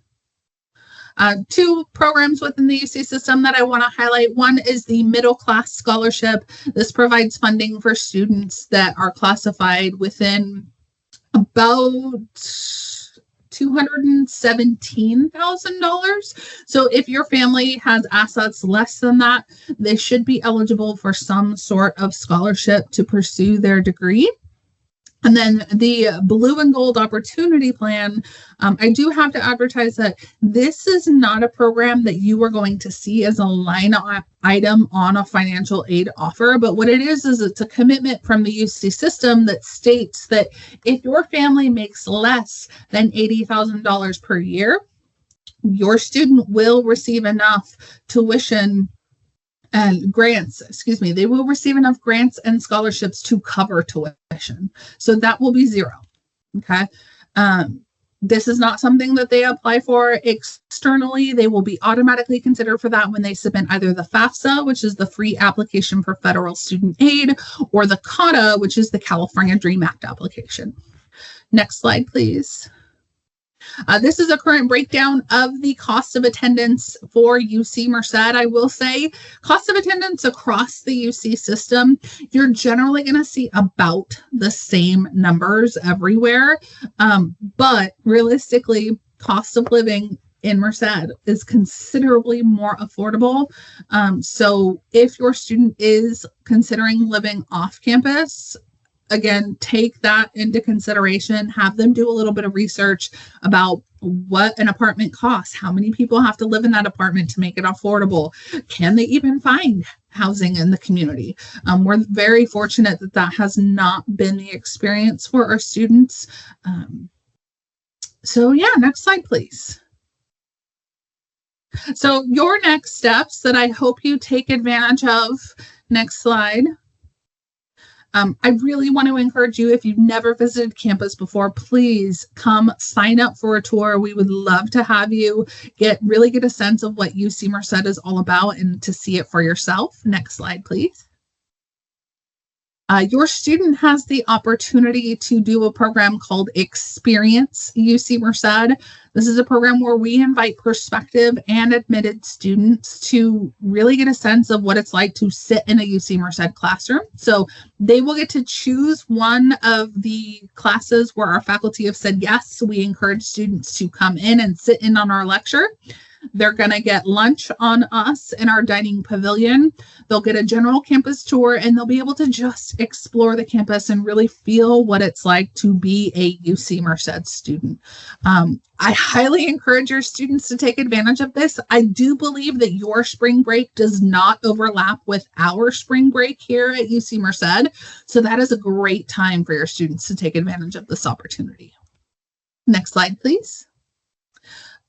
2 programs within the UC system that I want to highlight. One is the Middle Class Scholarship. This provides funding for students that are classified within about $217,000. So if your family has assets less than that, they should be eligible for some sort of scholarship to pursue their degree. And then the Blue and Gold Opportunity Plan, I do have to advertise that this is not a program that you are going to see as a line item on a financial aid offer. But what it is it's a commitment from the UC system that states that if your family makes less than $80,000 per year, your student will receive enough tuition and grants, they will receive enough grants and scholarships to cover tuition. So that will be $0. Okay. This is not something that they apply for externally. They will be automatically considered for that when they submit either the FAFSA, which is the Free Application for Federal Student Aid, or the CATA, which is the California Dream Act application. Next slide, please. This is a current breakdown of the cost of attendance for UC Merced. I will say cost of attendance across the UC system, you're generally going to see about the same numbers everywhere. But realistically, cost of living in Merced is considerably more affordable. So if your student is considering living off campus, again, take that into consideration, have them do a little bit of research about what an apartment costs, how many people have to live in that apartment to make it affordable. Can they even find housing in the community? We're very fortunate that that has not been the experience for our students. So yeah, next slide, please. So your next steps that I hope you take advantage of, next slide. I really want to encourage you, if you've never visited campus before, please come sign up for a tour. We would love to have you really get a sense of what UC Merced is all about and to see it for yourself. Next slide, please. Your student has the opportunity to do a program called Experience UC Merced. This is a program where we invite prospective and admitted students to really get a sense of what it's like to sit in a UC Merced classroom. So they will get to choose one of the classes where our faculty have said yes. We encourage students to come in and sit in on our lecture. They're going to get lunch on us in our dining pavilion. They'll get a general campus tour, and they'll be able to just explore the campus and really feel what it's like to be a UC Merced student. I highly encourage your students to take advantage of this. I do believe that your spring break does not overlap with our spring break here at UC Merced. So that is a great time for your students to take advantage of this opportunity. Next slide, please.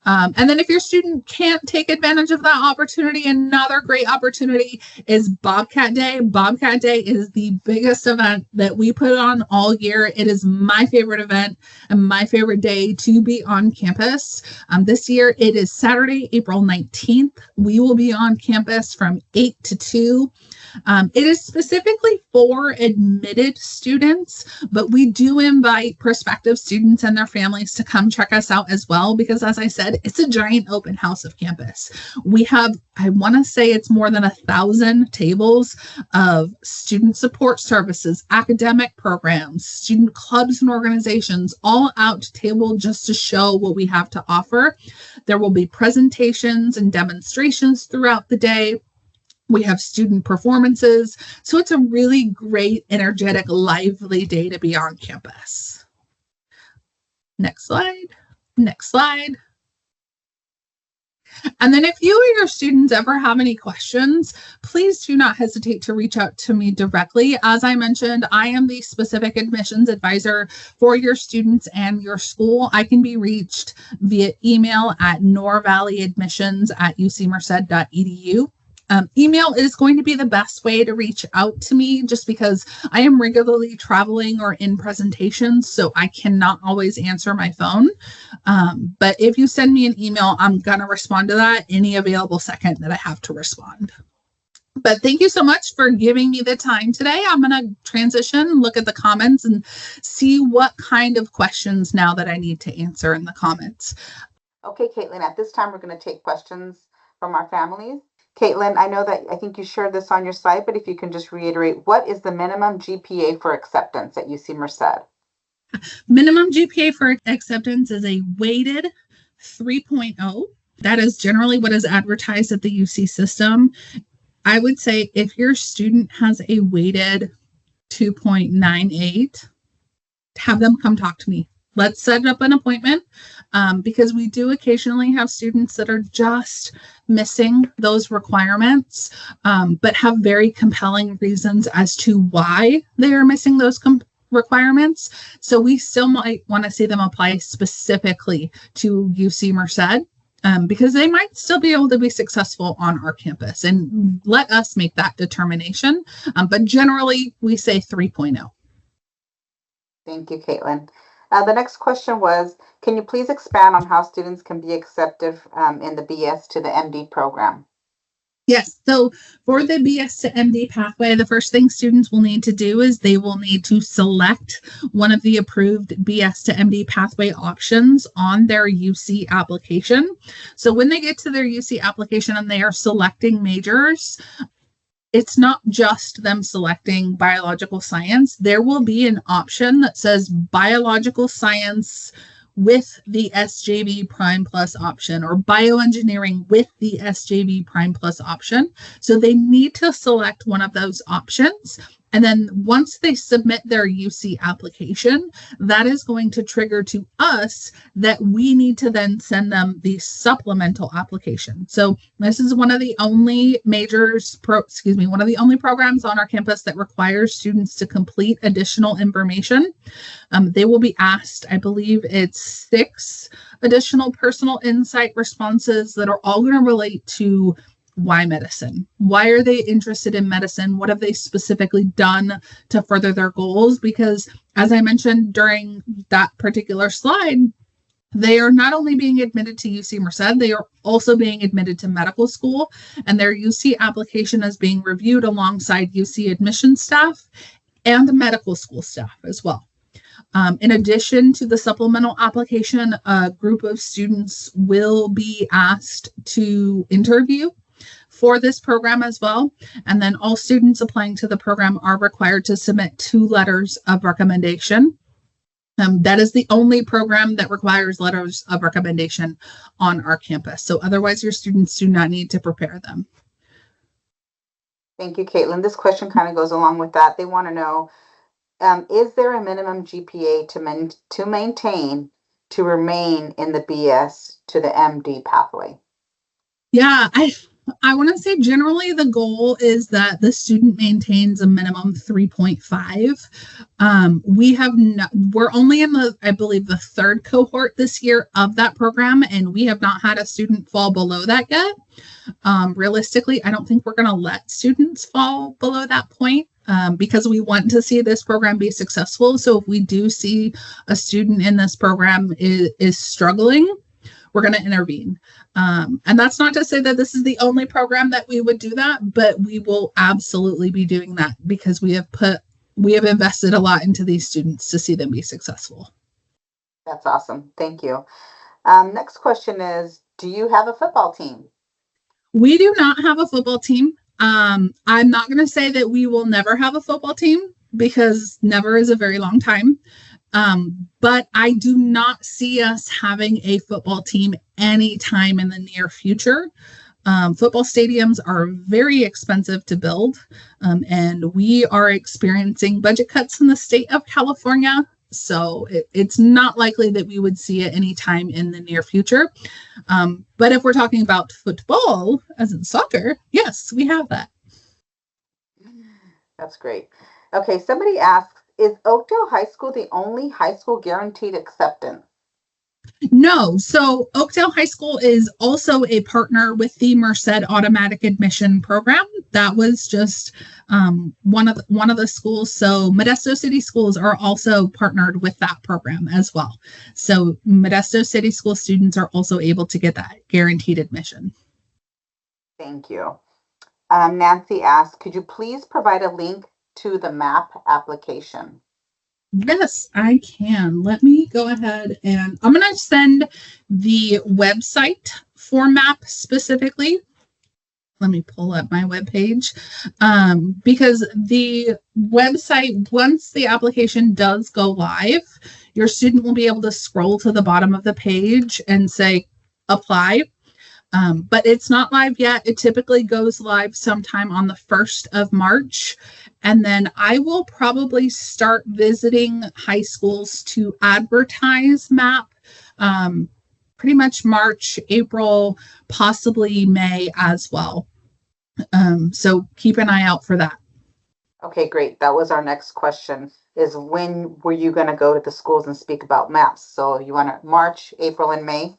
And then if your student can't take advantage of that opportunity, another great opportunity is Bobcat Day. Bobcat Day is the biggest event that we put on all year. It is my favorite event and my favorite day to be on campus. This year, it is Saturday, April 19th. We will be on campus from 8 to 2. It is specifically for admitted students, but we do invite prospective students and their families to come check us out as well, because as I said, it's a giant open house of campus. We have, I want to say it's more than 1,000 tables of student support services, academic programs, student clubs and organizations, all out to table just to show what we have to offer. There will be presentations and demonstrations throughout the day. We have student performances. So it's a really great, energetic, lively day to be on campus. Next slide. Next slide. And then if you or your students ever have any questions, please do not hesitate to reach out to me directly. As I mentioned, I am the specific admissions advisor for your students and your school. I can be reached via email at norvalleyadmissions@ucmerced.edu. Email is going to be the best way to reach out to me, just because I am regularly traveling or in presentations, so I cannot always answer my phone. But if you send me an email, I'm going to respond to that any available second that I have to respond. But thank you so much for giving me the time today. I'm going to transition, look at the comments, and see what kind of questions now that I need to answer in the comments. Okay, Caitlin, at this time, we're going to take questions from our families. Caitlin, I think you shared this on your slide, but if you can just reiterate, what is the minimum GPA for acceptance at UC Merced? Minimum GPA for acceptance is a weighted 3.0. That is generally what is advertised at the UC system. I would say if your student has a weighted 2.98, have them come talk to me. Let's set up an appointment, because we do occasionally have students that are just missing those requirements, but have very compelling reasons as to why they are missing those requirements. So we still might want to see them apply specifically to UC Merced, because they might still be able to be successful on our campus, and let us make that determination. But generally, we say 3.0. Thank you, Caitlin. The next question was, can you please expand on how students can be accepted in the BS to the MD program? Yes. So for the BS to MD pathway, the first thing students will need to do is they will need to select one of the approved BS to MD pathway options on their UC application. So when they get to their UC application and they are selecting majors, it's not just them selecting biological science. There will be an option that says biological science with the SJV Prime Plus option, or bioengineering with the SJV Prime Plus option. So they need to select one of those options. And then once they submit their UC application, that is going to trigger to us that we need to then send them the supplemental application. So this is one of the only one of the only programs on our campus that requires students to complete additional information. They will be asked, I believe it's 6 additional personal insight responses that are all going to relate to why medicine? Why are they interested in medicine? What have they specifically done to further their goals? Because as I mentioned during that particular slide, they are not only being admitted to UC Merced, they are also being admitted to medical school, and their UC application is being reviewed alongside UC admission staff and medical school staff as well. In addition to the supplemental application, a group of students will be asked to interview for this program as well. And then all students applying to the program are required to submit 2 letters of recommendation. That is the only program that requires letters of recommendation on our campus. So otherwise, your students do not need to prepare them. Thank you, Caitlin. This question kind of goes along with that. They want to know, is there a minimum GPA to maintain to remain in the BS to the MD pathway? Yeah, I want to say generally the goal is that the student maintains a minimum 3.5. We're only in I believe, the third cohort this year of that program, and we have not had a student fall below that yet. Realistically, I don't think we're going to let students fall below that point. Because we want to see this program be successful. So if we do see a student in this program is struggling, we're going to intervene. And that's not to say that this is the only program that we would do that, but we will absolutely be doing that because we have invested a lot into these students to see them be successful. That's awesome. Thank you. Next question is, do you have a football team? We do not have a football team. I'm not going to say that we will never have a football team because never is a very long time. But I do not see us having a football team anytime in the near future. Football stadiums are very expensive to build, and we are experiencing budget cuts in the state of California. So it's not likely that we would see it anytime in the near future. But if we're talking about football, as in soccer, yes, we have that. That's great. Okay, somebody asks, is Oakdale High School the only high school guaranteed acceptance? No. So Oakdale High School is also a partner with the Merced automatic admission program. That was just one of the schools. So Modesto City Schools are also partnered with that program as well. So Modesto City School students are also able to get that guaranteed admission. Thank you. Nancy asks, could you please provide a link to the MAP application? Yes, I can. Let me go ahead and I'm going to send the website for MAP specifically. Let me pull up my webpage because the website, once the application does go live, your student will be able to scroll to the bottom of the page and say apply. But it's not live yet. It typically goes live sometime on the 1st of March. And then I will probably start visiting high schools to advertise MAP pretty much March, April, possibly May as well. So keep an eye out for that. Okay, great. That was our next question, is when were you going to go to the schools and speak about MAPs? So you want to March, April, and May?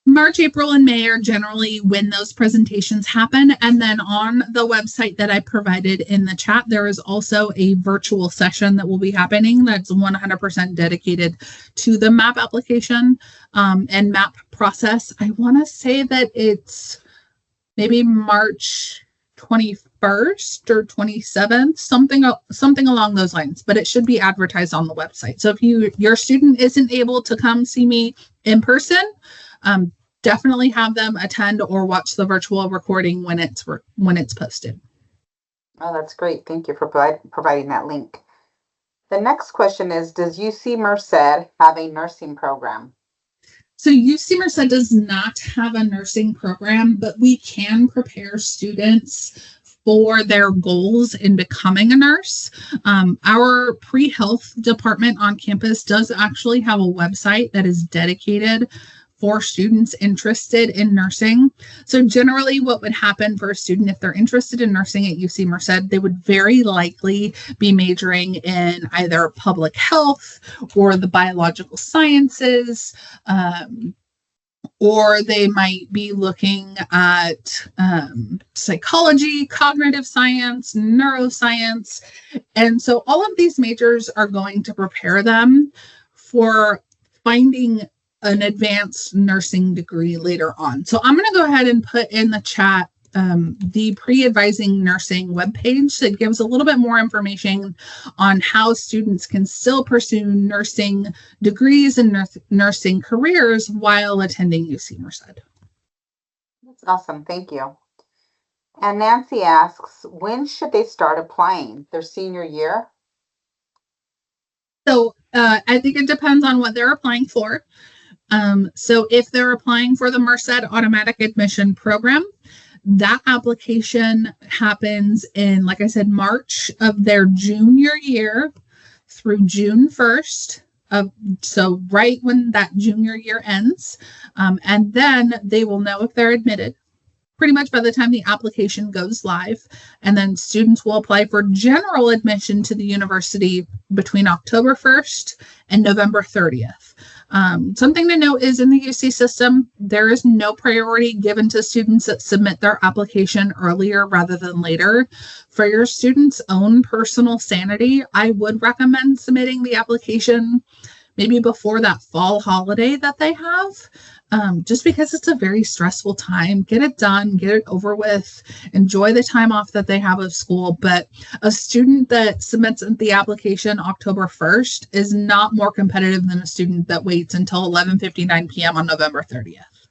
March, April, and May are generally when those presentations happen. And then on the website that I provided in the chat, there is also a virtual session that will be happening that's 100% dedicated to the MAP application and MAP process. I want to say that it's maybe March 21st or 27th, something along those lines, but it should be advertised on the website. So if your student isn't able to come see me in person, definitely have them attend or watch the virtual recording when it's posted. Oh, that's great. Thank you for providing that link. The next question is, does UC Merced have a nursing program? So UC Merced does not have a nursing program, but we can prepare students for their goals in becoming a nurse. Our pre-health department on campus does actually have a website that is dedicated for students interested in nursing. So generally what would happen for a student if they're interested in nursing at UC Merced, they would very likely be majoring in either public health or the biological sciences, or they might be looking at psychology, cognitive science, neuroscience. And so all of these majors are going to prepare them for finding an advanced nursing degree later on. So I'm going to go ahead and put in the chat the pre-advising nursing webpage that gives a little bit more information on how students can still pursue nursing degrees and nursing careers while attending UC Merced. That's awesome. Thank you. And Nancy asks, when should they start applying? Their senior year? So I think it depends on what they're applying for. So if they're applying for the Merced automatic admission program, that application happens in, like I said, March of their junior year through June 1st. So right when that junior year ends, and then they will know if they're admitted. pretty much by the time the application goes live. And then students will apply for general admission to the university between October 1st and November 30th. Something to note is in the UC system, there is no priority given to students that submit their application earlier rather than later. For your students' own personal sanity, I would recommend submitting the application maybe before that fall holiday that they have, just because it's a very stressful time. Get it done, get it over with, enjoy the time off that they have of school. But a student that submits the application October 1st is not more competitive than a student that waits until 11:59 p.m. on November 30th.